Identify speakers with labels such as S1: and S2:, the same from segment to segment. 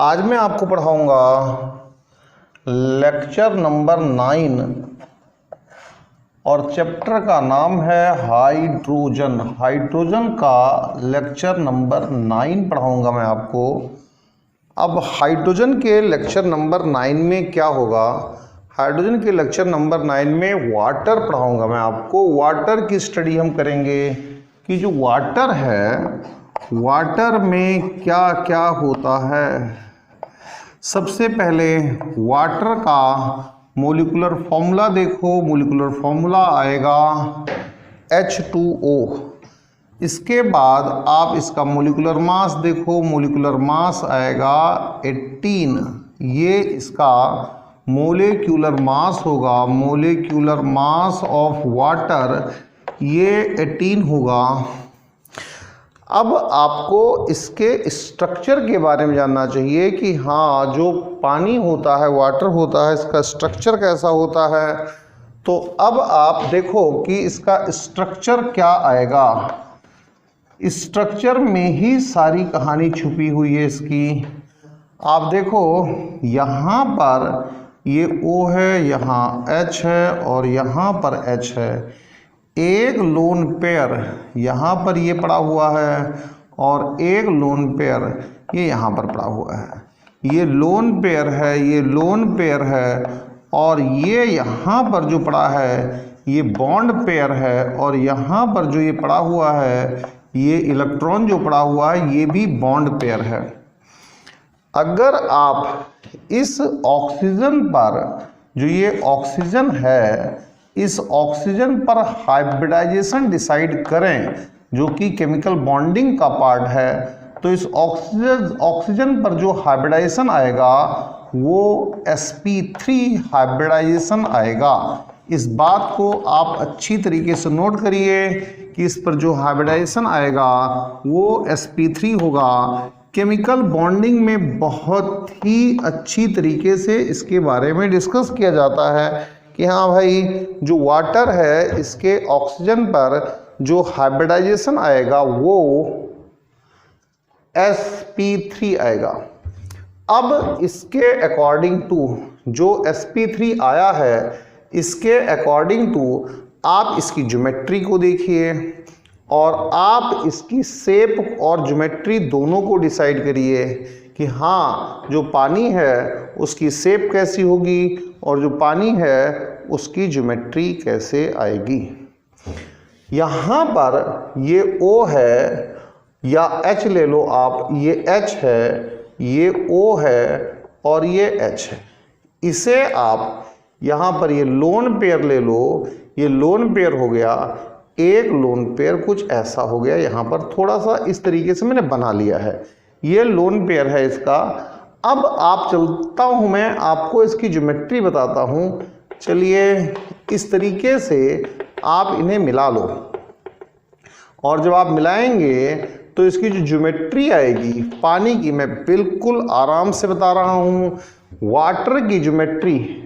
S1: आज मैं आपको पढ़ाऊंगा लेक्चर नंबर 9 और चैप्टर का नाम है हाइड्रोजन। हाइड्रोजन का लेक्चर नंबर 9 पढ़ाऊंगा मैं आपको। अब हाइड्रोजन के लेक्चर नंबर 9 में क्या होगा, हाइड्रोजन के लेक्चर नंबर 9 में वाटर पढ़ाऊंगा मैं आपको। वाटर की स्टडी हम करेंगे कि जो वाटर है, वाटर में क्या क्या होता है। सबसे पहले वाटर का मोलिकुलर फॉर्मूला देखो। मोलिकुलर फॉर्मूला आएगा H2O। इसके बाद आप इसका मोलिकुलर मास देखो। मोलिकुलर मास आएगा 18। ये इसका मोलिकुलर मास होगा। मोलिकुलर मास ऑफ वाटर ये 18 होगा। अब आपको इसके स्ट्रक्चर के बारे में जानना चाहिए कि हाँ, जो पानी होता है, वाटर होता है, इसका स्ट्रक्चर कैसा होता है। तो अब आप देखो कि इसका स्ट्रक्चर क्या आएगा। स्ट्रक्चर में ही सारी कहानी छुपी हुई है इसकी। आप देखो यहाँ पर ये O है, यहाँ H है और यहाँ पर H है। एक लोन पेयर यहाँ पर ये पड़ा हुआ है और एक लोन पेयर ये यहाँ पर पड़ा हुआ है। ये लोन पेयर है, ये लोन पेयर है और ये यहाँ पर जो पड़ा है ये बॉन्ड पेयर है और यहाँ पर जो ये पड़ा हुआ है, ये इलेक्ट्रॉन जो पड़ा हुआ है, ये भी बॉन्ड पेयर है। अगर आप इस ऑक्सीजन पर, जो ये ऑक्सीजन है, इस ऑक्सीजन पर हाइब्रिडाइजेशन डिसाइड करें, जो कि केमिकल बॉन्डिंग का पार्ट है, तो इस ऑक्सीजन पर जो हाइब्रिडाइजेशन आएगा वो sp3 हाइब्रिडाइजेशन आएगा। इस बात को आप अच्छी तरीके से नोट करिए कि इस पर जो हाइब्रिडाइजेशन आएगा वो sp3 होगा। केमिकल बॉन्डिंग में बहुत ही अच्छी तरीके से इसके बारे में डिस्कस किया जाता है कि हाँ भाई, जो वाटर है इसके ऑक्सीजन पर जो हाइब्रिडाइजेशन आएगा वो sp3 आएगा। अब इसके अकॉर्डिंग टू जो sp3 आया है, इसके अकॉर्डिंग टू आप इसकी ज्योमेट्री को देखिए और आप इसकी शेप और ज्योमेट्री दोनों को डिसाइड करिए कि हाँ, जो पानी है उसकी शेप कैसी होगी और जो पानी है उसकी ज्योमेट्री कैसे आएगी। यहाँ पर ये O है या H ले लो आप, ये H है, ये O है और ये H है। इसे आप यहाँ पर ये लोन पेयर ले लो, ये लोन पेयर हो गया। एक लोन पेयर कुछ ऐसा हो गया, यहाँ पर थोड़ा सा इस तरीके से मैंने बना लिया है। ये लोन पेयर है इसका। अब आप चलता हूँ, मैं आपको इसकी ज्योमेट्री बताता हूँ। चलिए, इस तरीके से आप इन्हें मिला लो और जब आप मिलाएंगे तो इसकी जो ज्योमेट्री आएगी पानी की, मैं बिल्कुल आराम से बता रहा हूँ। वाटर की ज्योमेट्री,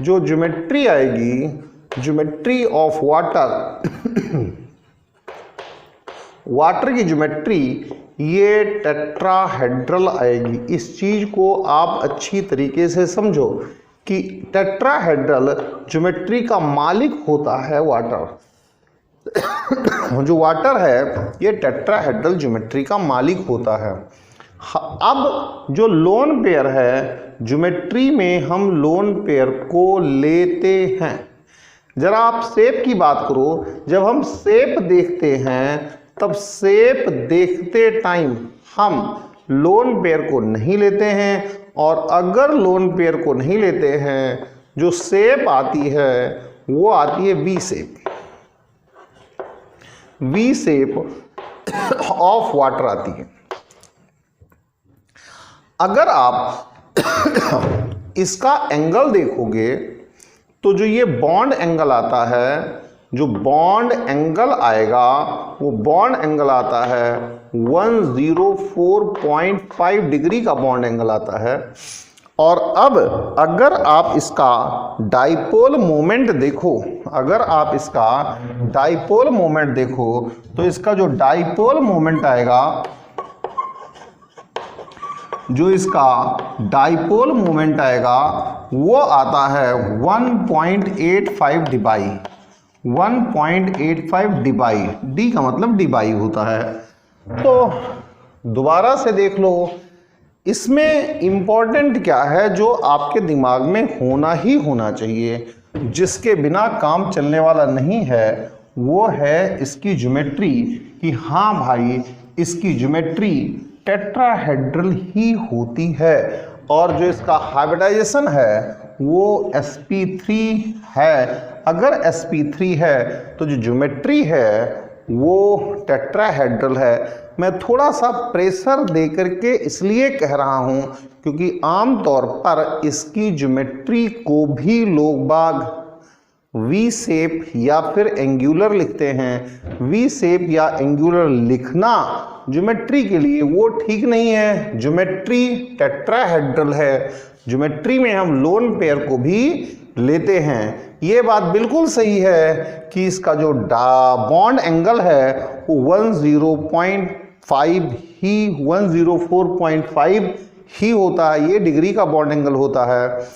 S1: जो ज्योमेट्री आएगी, ज्योमेट्री ऑफ वाटर वाटर की ज्योमेट्री ये टेट्राहेड्रल आएगी। इस चीज को आप अच्छी तरीके से समझो कि टेट्राहेड्रल ज्योमेट्री का मालिक होता है वाटर। जो वाटर है ये टेट्राहेड्रल ज्योमेट्री का मालिक होता है। अब जो लोन पेयर है, ज्योमेट्री में हम लोन पेयर को लेते हैं। जरा आप शेप की बात करो, जब हम शेप देखते हैं तब शेप देखते टाइम हम लोन पेयर को नहीं लेते हैं, और अगर लोन पेयर को नहीं लेते हैं, जो शेप आती है वो आती है V shape. V shape of water आती है। अगर आप इसका एंगल देखोगे तो जो ये बॉन्ड एंगल आता है, जो बॉन्ड एंगल आएगा वो बॉन्ड एंगल आता है 104.5 डिग्री का बॉन्ड एंगल आता है। और अब अगर आप इसका डाइपोल मोमेंट देखो, अगर आप इसका डाइपोल मोमेंट देखो तो इसका जो डाइपोल मोमेंट आएगा जो इसका डाइपोल मोमेंट आएगा वो आता है 1.85 डिबाई, 1.85 डिबाई, डी का मतलब डिबाई होता है। तो दोबारा से देख लो, इसमें इम्पोर्टेंट क्या है जो आपके दिमाग में होना ही होना चाहिए, जिसके बिना काम चलने वाला नहीं है, वो है इसकी ज्योमेट्री, कि हाँ भाई इसकी ज्योमेट्री टेट्राहेड्रल ही होती है, और जो इसका हाइब्रिडाइजेशन है वो sp3 है। अगर sp3 है तो जो ज्योमेट्री है वो टेट्राहेड्रल है। मैं थोड़ा सा प्रेशर दे करके इसलिए कह रहा हूँ क्योंकि आमतौर पर इसकी ज्योमेट्री को भी लोग बाग वी शेप या फिर एंगुलर लिखते हैं। वी शेप या एंगुलर लिखना ज्योमेट्री के लिए वो ठीक नहीं है। ज्योमेट्री टेट्राहेड्रल है। ज्योमेट्री में हम लोन पेयर को भी लेते हैं। ये बात बिल्कुल सही है कि इसका जो बॉन्ड एंगल है वो 104.5 ही होता है। ये डिग्री का बॉन्ड एंगल होता है।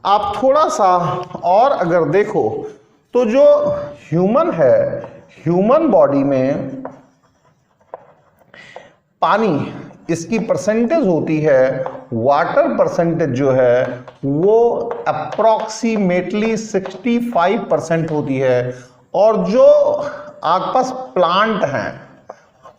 S1: आप थोड़ा सा और अगर देखो तो जो ह्यूमन है, ह्यूमन बॉडी में पानी इसकी परसेंटेज होती है, वाटर परसेंटेज जो है वो अप्रॉक्सीमेटली 65% होती है। और जो आपके पास प्लांट हैं,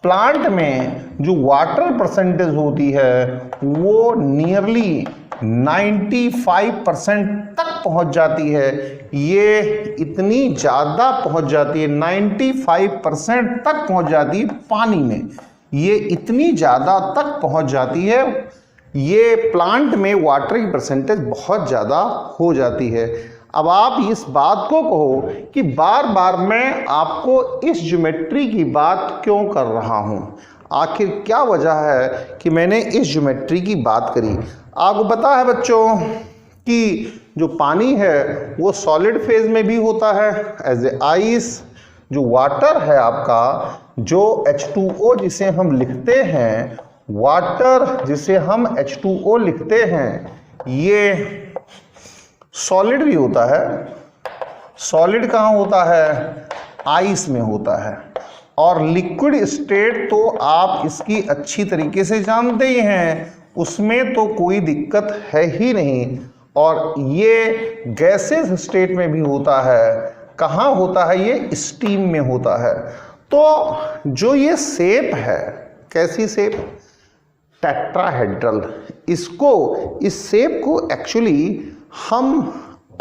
S1: प्लांट में जो वाटर परसेंटेज होती है वो नियरली 95% तक पहुंच जाती है। ये इतनी ज़्यादा पहुंच जाती है, 95% तक पहुंच जाती है पानी में। ये इतनी ज़्यादा तक पहुंच जाती है, ये प्लांट में वाटर की परसेंटेज बहुत ज़्यादा हो जाती है। अब आप इस बात को कहो कि बार बार मैं आपको इस ज्योमेट्री की बात क्यों कर रहा हूँ, आखिर क्या वजह है कि मैंने इस ज्योमेट्री की बात करी। आपको पता है बच्चों कि जो पानी है वो सॉलिड फेज में भी होता है एज ए आइस। जो वाटर है आपका, जो H2O जिसे हम लिखते हैं, वाटर जिसे हम H2O लिखते हैं, ये सॉलिड भी होता है। सॉलिड कहाँ होता है? आइस में होता है। और लिक्विड स्टेट तो आप इसकी अच्छी तरीके से जानते ही हैं, उसमें तो कोई दिक्कत है ही नहीं। और ये गैसेस स्टेट में भी होता है। कहाँ होता है? ये स्टीम में होता है। तो जो ये शेप है, कैसी शेप? टेट्राहेड्रल। इस शेप को एक्चुअली हम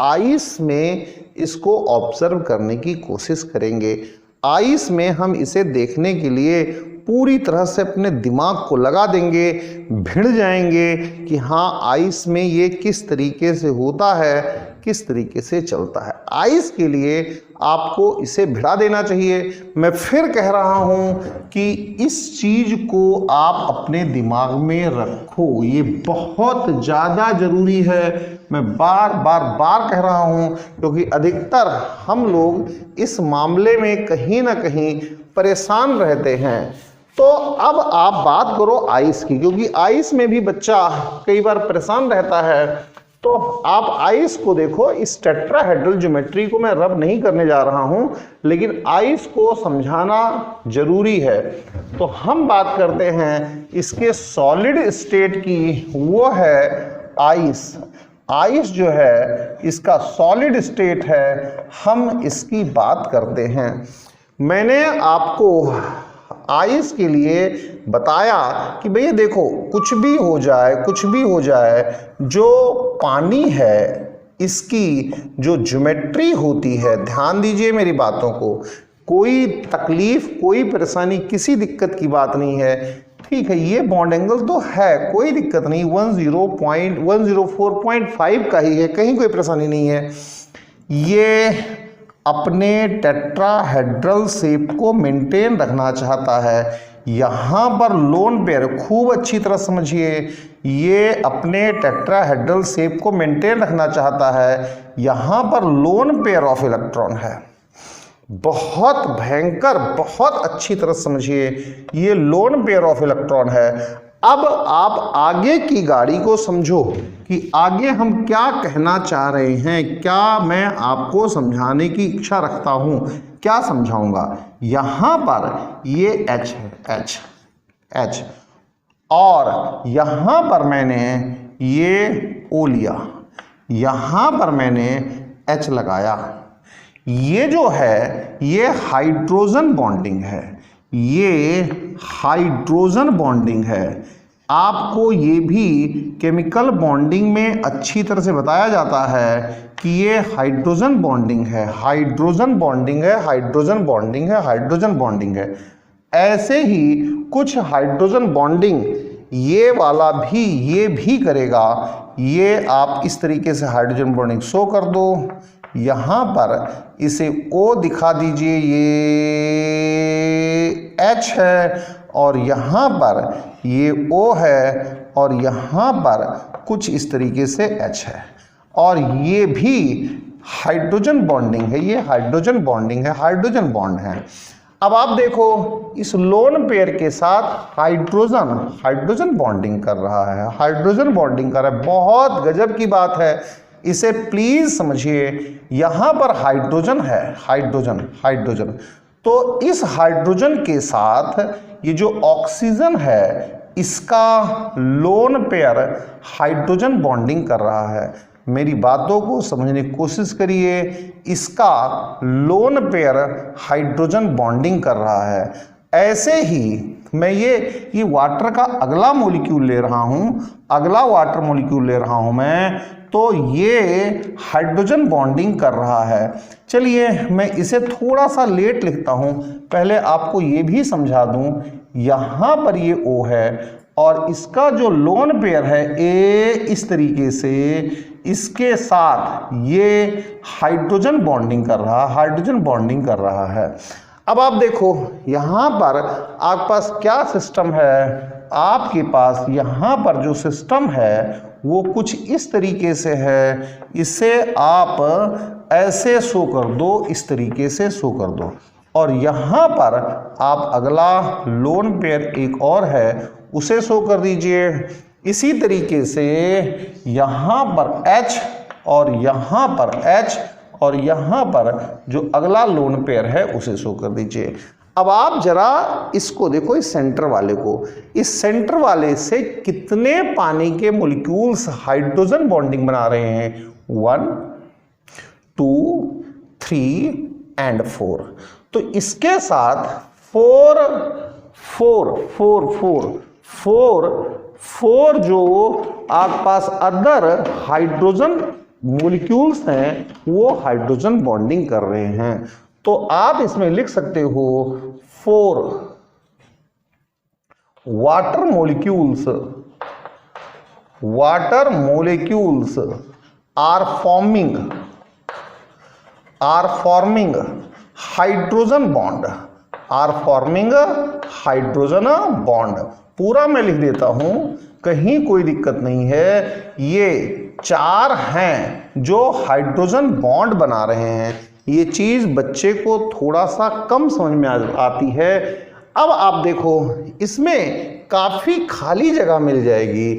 S1: आइस में इसको ऑब्जर्व करने की कोशिश करेंगे। आइस में हम इसे देखने के लिए पूरी तरह से अपने दिमाग को लगा देंगे, भिड़ जाएंगे कि हाँ आइस में ये किस तरीके से होता है, किस तरीके से चलता है। आइस के लिए आपको इसे भिड़ा देना चाहिए। मैं फिर कह रहा हूँ कि इस चीज़ को आप अपने दिमाग में रखो, ये बहुत ज़्यादा ज़रूरी है। मैं बार बार कह रहा हूँ क्योंकि अधिकतर हम लोग इस मामले में कहीं ना कहीं परेशान रहते हैं। तो अब आप बात करो आइस की, क्योंकि आइस में भी बच्चा कई बार परेशान रहता है। तो आप आइस को देखो। इस टेट्राहेड्रल ज्योमेट्री को मैं रब नहीं करने जा रहा हूं, लेकिन आइस को समझाना जरूरी है। तो हम बात करते हैं इसके सॉलिड स्टेट की, वो है आइस। आइस जो है इसका सॉलिड स्टेट है, हम इसकी बात करते हैं। मैंने आपको आइस के लिए बताया कि भैया देखो, कुछ भी हो जाए, जो पानी है इसकी जो ज्योमेट्री होती है, ध्यान दीजिए मेरी बातों को, कोई तकलीफ, कोई परेशानी, किसी दिक्कत की बात नहीं है। ठीक है, ये बॉन्ड एंगल तो है, कोई दिक्कत नहीं, 104.5 का ही है, कहीं कोई परेशानी नहीं है। ये अपने टेट्राहेड्रल शेप को मेंटेन रखना चाहता है। यहाँ पर लोन पेयर खूब अच्छी तरह समझिए, ये अपने टेट्राहेड्रल शेप को मेंटेन रखना चाहता है। यहाँ पर लोन पेयर ऑफ इलेक्ट्रॉन है, बहुत भयंकर, बहुत अच्छी तरह समझिए, ये लोन पेयर ऑफ इलेक्ट्रॉन है। अब आप आगे की गाड़ी को समझो कि आगे हम क्या कहना चाह रहे हैं, क्या मैं आपको समझाने की इच्छा रखता हूं, क्या समझाऊंगा। यहां पर ये H है, H, और यहां पर मैंने ये O लिया, यहां पर मैंने H लगाया। ये जो है ये हाइड्रोजन बॉन्डिंग है, ये हाइड्रोजन बॉन्डिंग है। आपको ये भी केमिकल बॉन्डिंग में अच्छी तरह से बताया जाता है कि ये हाइड्रोजन बॉन्डिंग है, हाइड्रोजन बॉन्डिंग है, हाइड्रोजन बॉन्डिंग है, हाइड्रोजन बॉन्डिंग है। ऐसे ही कुछ हाइड्रोजन बॉन्डिंग ये वाला भी, ये भी करेगा। ये आप इस तरीके से हाइड्रोजन बॉन्डिंग शो कर दो। यहाँ पर इसे O दिखा दीजिए, ये H है, और यहाँ पर ये O है, और यहाँ पर कुछ इस तरीके से H है, और ये भी हाइड्रोजन बॉन्डिंग है, ये हाइड्रोजन बॉन्डिंग है, हाइड्रोजन बॉन्ड है। अब आप देखो इस लोन पेयर के साथ हाइड्रोजन बॉन्डिंग कर रहा है, हाइड्रोजन बॉन्डिंग कर रहा है। बहुत गजब की बात है, इसे प्लीज समझिए। यहां पर हाइड्रोजन है, हाइड्रोजन, तो इस हाइड्रोजन के साथ ये जो ऑक्सीजन है इसका लोन पेयर हाइड्रोजन बॉन्डिंग कर रहा है। मेरी बातों को समझने की कोशिश करिए, इसका लोन पेयर हाइड्रोजन बॉन्डिंग कर रहा है। ऐसे ही मैं ये वाटर का अगला मॉलिक्यूल ले रहा हूं, अगला वाटर मॉलिक्यूल ले रहा हूं मैं, तो ये हाइड्रोजन बॉन्डिंग कर रहा है। चलिए मैं इसे थोड़ा सा लेट लिखता हूं, पहले आपको ये भी समझा दूं। यहां पर ये O है और इसका जो लोन पेयर है A, इस तरीके से इसके साथ ये हाइड्रोजन बॉन्डिंग कर रहा है, हाइड्रोजन बॉन्डिंग कर रहा है। अब आप देखो यहाँ पर आपके पास क्या सिस्टम है, आपके पास यहाँ पर जो सिस्टम है वो कुछ इस तरीके से है। इसे आप ऐसे शो कर दो, इस तरीके से शो कर दो, और यहाँ पर आप अगला लोन पेयर एक और है उसे शो कर दीजिए। इसी तरीके से यहाँ पर H और यहाँ पर H और यहाँ पर जो अगला लोन पेयर है उसे शो कर दीजिए। अब आप जरा इसको देखो, इस सेंटर वाले को, इस सेंटर वाले से कितने पानी के मॉलिक्यूल्स हाइड्रोजन बॉन्डिंग बना रहे हैं, 1 2 3 एंड 4। तो इसके साथ 4 जो आपके पास अदर हाइड्रोजन मॉलिक्यूल्स हैं वो हाइड्रोजन बॉन्डिंग कर रहे हैं। तो आप इसमें लिख सकते हो 4 water molecules are forming hydrogen bond. पूरा मैं लिख देता हूं, कहीं कोई दिक्कत नहीं है। ये 4 हैं जो हाइड्रोजन बॉन्ड बना रहे हैं। ये चीज बच्चे को थोड़ा सा कम समझ में आती है। अब आप देखो इसमें काफी खाली जगह मिल जाएगी।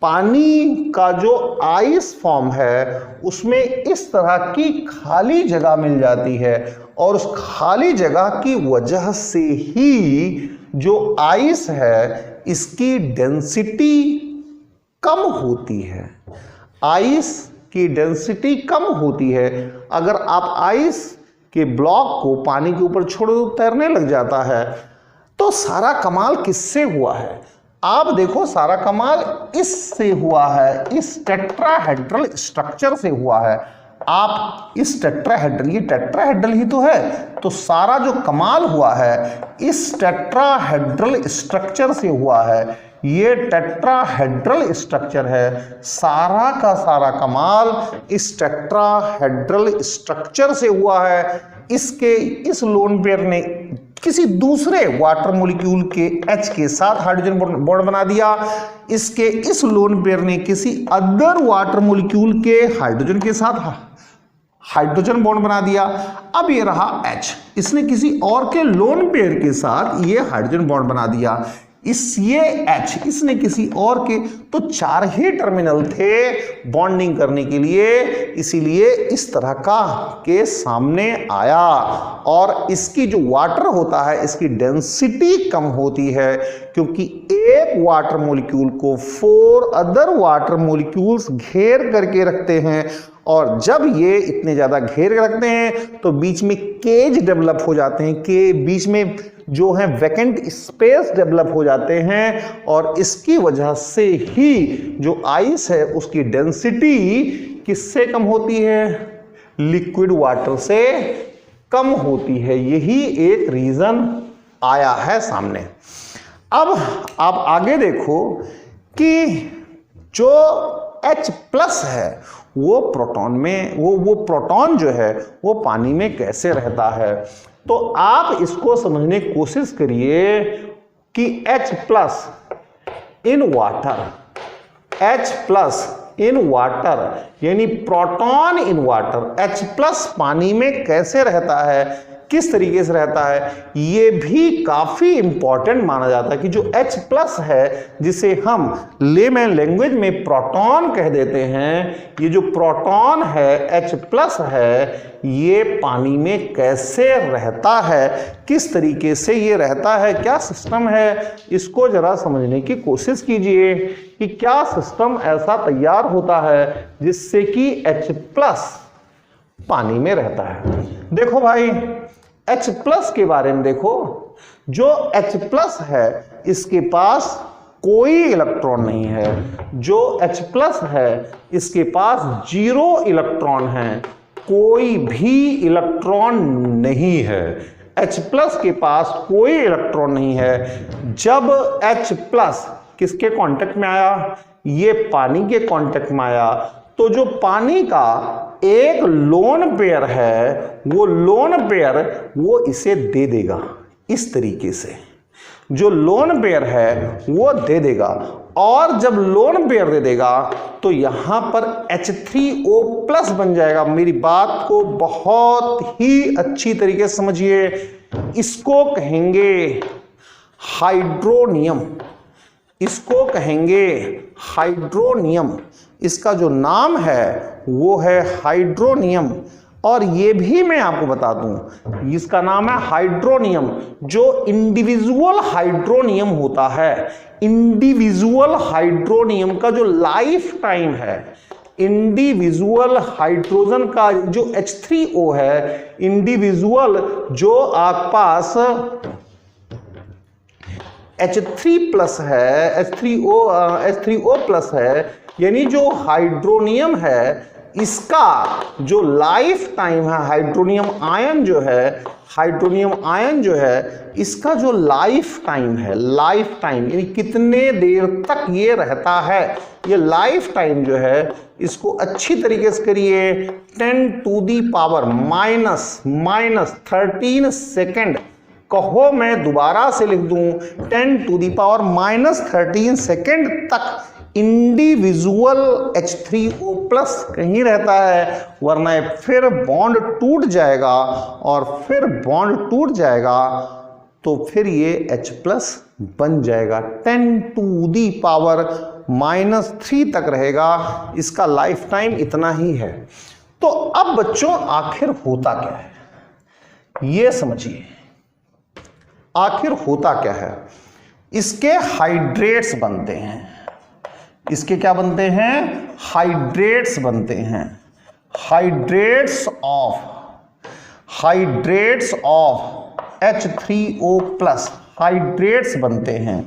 S1: पानी का जो आइस फॉर्म है उसमें इस तरह की खाली जगह मिल जाती है, और उस खाली जगह की वजह से ही जो आइस है इसकी डेंसिटी कम होती है। आइस की डेंसिटी कम होती है। अगर आप आइस के ब्लॉक को पानी के ऊपर छोड़ दो तैरने लग जाता है। तो सारा कमाल किससे हुआ है? आप देखो, सारा कमाल इससे हुआ है, इस टेट्राहेड्रल स्ट्रक्चर से हुआ है। आप इस टेट्राहेड्रल, ये टेट्राहेड्रल ही तो है, तो सारा जो कमाल हुआ है इस टेट्राहेड्रल स्ट्रक्चर से हुआ है। ये टेट्राहेड्रल स्ट्रक्चर है, सारा का सारा कमाल इस टेट्राहेड्रल स्ट्रक्चर से हुआ है। इस लोन पेयर ने किसी दूसरे वाटर मॉलिक्यूल के H के साथ हाइड्रोजन बॉन्ड बना दिया। इस लोन पेयर ने किसी अदर वाटर मॉलिक्यूल के हाइड्रोजन के साथ हाइड्रोजन बॉन्ड बना दिया। अब ये रहा H, इसने किसी और के लोन पेयर के साथ ये हाइड्रोजन बॉन्ड बना दिया। ये H इसने किसी और के, तो 4 ही टर्मिनल थे बॉन्डिंग करने के लिए, इसीलिए इस तरह का केस सामने आया। और इसकी जो वाटर होता है इसकी डेंसिटी कम होती है, क्योंकि एक वाटर मॉलिक्यूल को 4 अदर वाटर मॉलिक्यूल्स घेर करके रखते हैं, और जब ये इतने ज़्यादा घेर के रखते हैं तो बीच में केज डेवलप हो जाते हैं, के बीच में जो है वैकेंट स्पेस डेवलप हो जाते हैं, और इसकी वजह से ही जो आइस है उसकी डेंसिटी किससे कम होती है? लिक्विड वाटर से कम होती है। यही एक रीज़न आया है सामने। अब आप आगे देखो कि जो H प्लस है वो प्रोटॉन में वो प्रोटॉन जो है वो पानी में कैसे रहता है। तो आप इसको समझने की कोशिश करिए कि H plus in water, H plus in water यानी proton in water, H plus पानी में कैसे रहता है, किस तरीके से रहता है, ये भी काफी इंपॉर्टेंट माना जाता है कि जो H प्लस है जिसे हम लेमैन लैंग्वेज में प्रोटॉन कह देते हैं, ये जो प्रोटॉन है H प्लस है ये पानी में कैसे रहता है, किस तरीके से ये रहता है, क्या सिस्टम है, इसको जरा समझने की कोशिश कीजिए कि क्या सिस्टम ऐसा तैयार होता है जिससे कि H प्लस पानी में रहता है। देखो भाई H प्लस के बारे में देखो, जो H प्लस है इसके पास कोई इलेक्ट्रॉन नहीं है, जो H प्लस है इसके पास 0 इलेक्ट्रॉन है, कोई भी इलेक्ट्रॉन नहीं है। H प्लस के पास कोई इलेक्ट्रॉन नहीं है। जब H प्लस किसके कांटेक्ट में आया? ये पानी के कांटेक्ट में आया, तो जो पानी का एक लोन पेयर है वो लोन पेयर वो इसे दे देगा, इस तरीके से जो लोन पेयर है वो दे देगा, और जब लोन पेयर दे देगा तो यहां पर H3O प्लस बन जाएगा। मेरी बात को बहुत ही अच्छी तरीके से समझिए, इसको कहेंगे हाइड्रोनियम, इसको कहेंगे हाइड्रोनियम, इसका जो नाम है वो है हाइड्रोनियम। और ये भी मैं आपको बता दूं इसका नाम है हाइड्रोनियम। जो इंडिविजुअल हाइड्रोनियम होता है, इंडिविजुअल हाइड्रोनियम का जो लाइफ टाइम है, इंडिविजुअल हाइड्रोजन का जो H3O है, इंडिविजुअल जो आपके पास H3 प्लस है, H3O प्लस है, यानी जो हाइड्रोनियम है इसका जो लाइफ टाइम है, हाइड्रोनियम आयन जो है, हाइड्रोनियम आयन जो है इसका जो लाइफ टाइम है, लाइफ टाइम यानी कितने देर तक ये रहता है, ये लाइफ टाइम जो है इसको अच्छी तरीके से करिए 10 टू दी पावर -13 सेकेंड। कहो मैं दोबारा से लिख दूं 10 टू दी पावर -13 सेकेंड तक इंडिविजुअल H3O प्लस कहीं रहता है, वरना फिर बॉन्ड टूट जाएगा, और फिर बॉन्ड टूट जाएगा तो फिर ये H प्लस बन जाएगा। 10 टू दी पावर -3 तक रहेगा, इसका लाइफ टाइम इतना ही है। तो अब बच्चों आखिर होता क्या है ये समझिए, आखिर होता क्या है। इसके हाइड्रेट्स बनते हैं, इसके क्या बनते हैं? हाइड्रेट्स बनते हैं। Hydrates of H3O plus hydrates बनते हैं,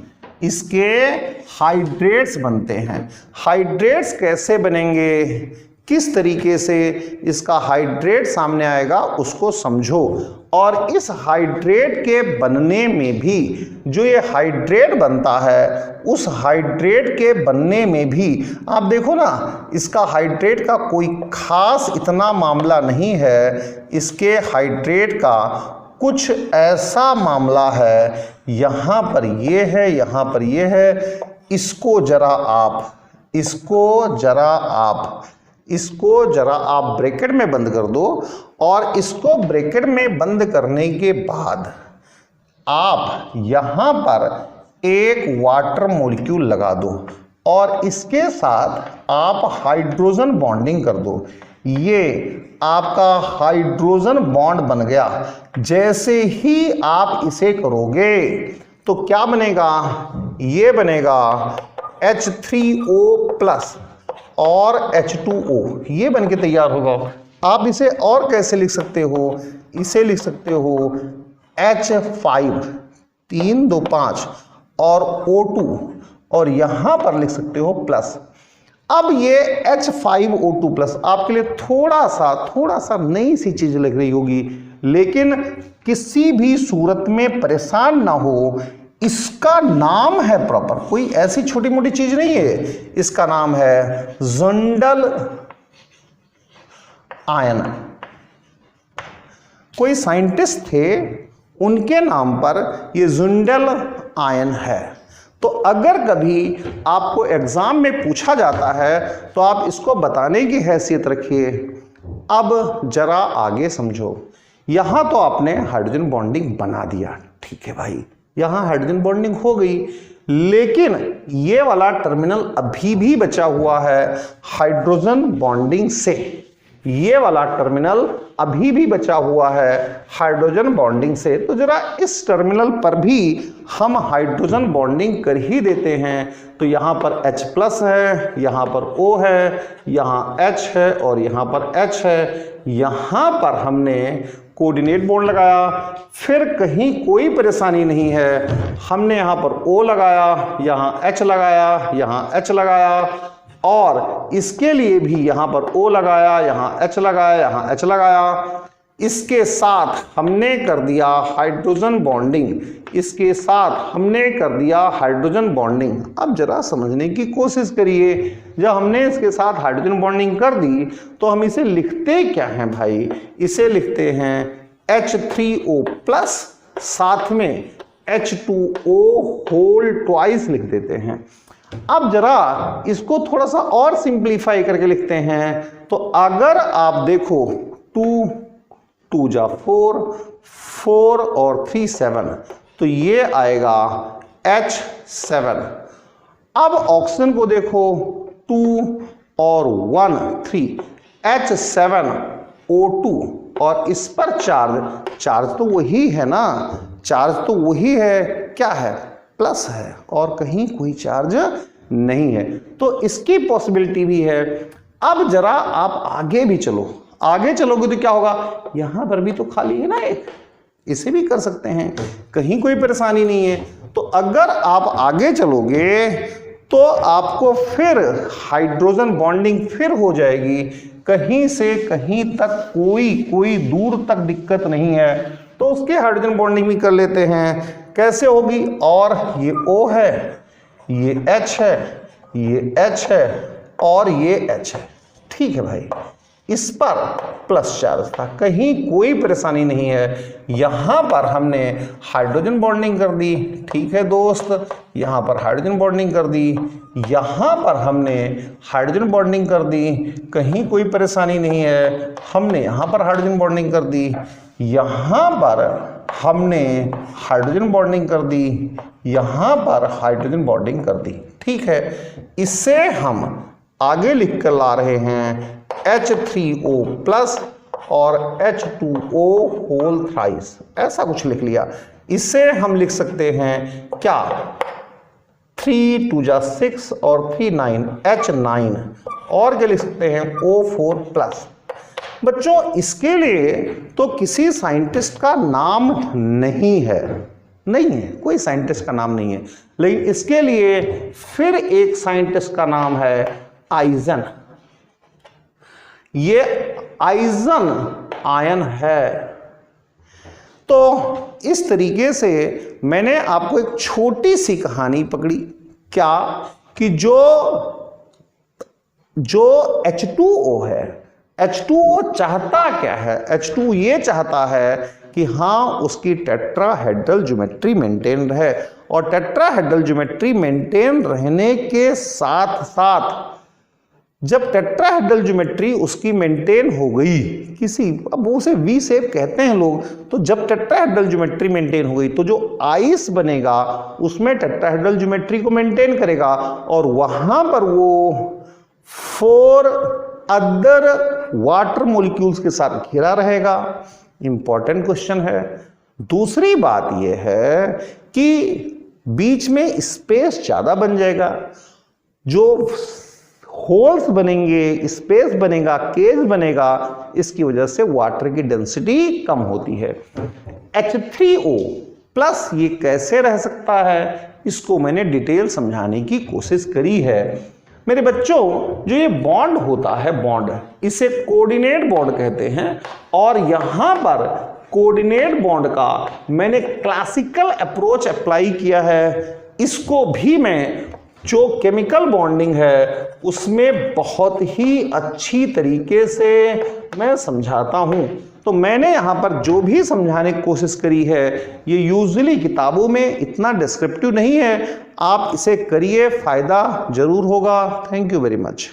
S1: इसके हाइड्रेट्स बनते हैं। हाइड्रेट्स कैसे बनेंगे, किस तरीके से इसका हाइड्रेट सामने आएगा उसको समझो। और इस हाइड्रेट के बनने में भी जो ये हाइड्रेट बनता है, उस हाइड्रेट के बनने में भी आप देखो ना, इसका हाइड्रेट का कोई खास इतना मामला नहीं है। इसके हाइड्रेट का कुछ ऐसा मामला है, यहाँ पर ये है, यहाँ पर ये है। इसको जरा आप ब्रैकेट में बंद कर दो, और इसको ब्रैकेट में बंद करने के बाद आप यहाँ पर एक वाटर मॉलिक्यूल लगा दो और इसके साथ आप हाइड्रोजन बॉन्डिंग कर दो। ये आपका हाइड्रोजन बॉन्ड बन गया। जैसे ही आप इसे करोगे तो क्या बनेगा, ये बनेगा H3O+ और H2O, ये बन के तैयार होगा। आप इसे और कैसे लिख सकते हो, इसे लिख सकते हो H5 3 2 5 और O2 और यहां पर लिख सकते हो प्लस। अब ये H5O2+ आपके लिए थोड़ा सा नई सी चीज लग रही होगी, लेकिन किसी भी सूरत में परेशान ना हो। इसका नाम है प्रॉपर, कोई ऐसी छोटी मोटी चीज नहीं है। इसका नाम है ज़ुंडल आयन। कोई साइंटिस्ट थे, उनके नाम पर ये ज़ुंडल आयन है। तो अगर कभी आपको एग्जाम में पूछा जाता है तो आप इसको बताने की हैसियत रखिए। अब जरा आगे समझो। यहां तो आपने हाइड्रोजन बॉन्डिंग बना दिया, ठीक है भाई, यहां हाइड्रोजन बॉन्डिंग हो गई, लेकिन ये वाला टर्मिनल अभी भी बचा हुआ है हाइड्रोजन बॉन्डिंग से। ये वाला टर्मिनल अभी भी बचा हुआ है हाइड्रोजन बॉन्डिंग से। तो जरा इस टर्मिनल पर भी हम हाइड्रोजन बॉन्डिंग कर ही देते हैं। तो यहाँ पर H+ है, यहाँ पर O है, यहाँ H है और यहाँ पर H है। यहाँ पर हमने कोऑर्डिनेट बॉन्ड लगाया, फिर कहीं कोई परेशानी नहीं है। हमने यहाँ पर O लगाया, यहाँ H लगाया, यहाँ H लगाया और इसके लिए भी यहां पर O लगाया, यहां H लगाया, यहां H लगाया। इसके साथ हमने कर दिया हाइड्रोजन बॉन्डिंग, इसके साथ हमने कर दिया हाइड्रोजन बॉन्डिंग। अब जरा समझने की कोशिश करिए, जब हमने इसके साथ हाइड्रोजन बॉन्डिंग कर दी तो हम इसे लिखते क्या हैं भाई, इसे लिखते हैं H3O+, साथ में H2O² लिख देते हैं। अब जरा इसको थोड़ा सा और सिंप्लीफाई करके लिखते हैं। तो अगर आप देखो 2 2 जा 4, 4 और 3 7, तो ये आएगा H7। अब ऑक्सीजन को देखो 2 और 1 3, H7O2 और इस पर चार्ज तो वही है ना, चार्ज तो वही है, क्या है, प्लस है और कहीं कोई चार्ज नहीं है। तो इसकी पॉसिबिलिटी भी है। अब जरा आप आगे भी चलो, आगे चलोगे तो क्या होगा, यहां पर भी तो खाली है ना एक, इसे भी कर सकते हैं, कहीं कोई परेशानी नहीं है। तो अगर आप आगे चलोगे तो आपको फिर हाइड्रोजन बॉन्डिंग फिर हो जाएगी, कहीं से कहीं तक कोई दूर तक दिक्कत नहीं है। तो उसके हाइड्रोजन बॉन्डिंग भी कर लेते हैं। कैसे होगी, और ये O है, ये H है, ये H है और ये H है, ठीक है भाई। इस पर प्लस चार्ज था, कहीं कोई परेशानी नहीं है। यहां पर हमने हाइड्रोजन बॉन्डिंग कर दी, ठीक है दोस्त, यहां पर हाइड्रोजन बॉन्डिंग कर दी, यहां पर हमने हाइड्रोजन बॉन्डिंग कर दी, कहीं कोई परेशानी नहीं है। हमने यहां पर हाइड्रोजन बॉन्डिंग कर दी, यहां पर हमने हाइड्रोजन बॉन्डिंग कर दी, यहां पर हाइड्रोजन बॉन्डिंग कर दी, ठीक है। इससे हम आगे लिख कर ला रहे हैं H3O+ और H2O², ऐसा कुछ लिख लिया। इससे हम लिख सकते हैं क्या, 3 2 जा 6 और 3 9, H9 और क्या लिख सकते हैं, O4+। बच्चों इसके लिए तो किसी साइंटिस्ट का नाम नहीं है, कोई साइंटिस्ट का नाम नहीं है, लेकिन इसके लिए फिर एक साइंटिस्ट का नाम है आइजन। ये आइजन आयन है। तो इस तरीके से मैंने आपको एक छोटी सी कहानी पकड़ी, क्या कि जो H2O है, H2O चाहता क्या है, H2 ये चाहता है कि हाँ उसकी टेट्राहेड्रल ज्योमेट्री मेंटेन रहे, और टेट्राहेड्रल ज्योमेट्री मेंटेन रहने के साथ साथ जब टेट्राहेड्रल ज्योमेट्री उसकी मेंटेन हो गई किसी, अब उसे वी शेप कहते हैं लोग, तो जब टेट्राहेड्रल ज्योमेट्री मेंटेन हो गई तो जो आइस बनेगा उसमें टेट्राहेड्रल ज्योमेट्री को मेंटेन करेगा और वहां पर वो 4 अदर वाटर मॉलिक्यूल्स के साथ घिरा रहेगा। इंपॉर्टेंट क्वेश्चन है। दूसरी बात यह है कि बीच में स्पेस ज्यादा बन जाएगा, जो होल्स बनेंगे, स्पेस बनेगा, केज बनेगा, इसकी वजह से वाटर की डेंसिटी कम होती है। H3O प्लस ये कैसे रह सकता है, इसको मैंने डिटेल समझाने की कोशिश करी है। मेरे बच्चों, जो ये बॉन्ड होता है, बॉन्ड, इसे कोऑर्डिनेट बॉन्ड कहते हैं और यहां पर कोऑर्डिनेट बॉन्ड का मैंने क्लासिकल अप्रोच अप्लाई किया है। इसको भी मैं जो केमिकल बॉन्डिंग है उसमें बहुत ही अच्छी तरीके से मैं समझाता हूं। तो मैंने यहां पर जो भी समझाने की कोशिश करी है ये यूजुअली किताबों में इतना डिस्क्रिप्टिव नहीं है। आप इसे करिए, फायदा जरूर होगा। Thank you very much.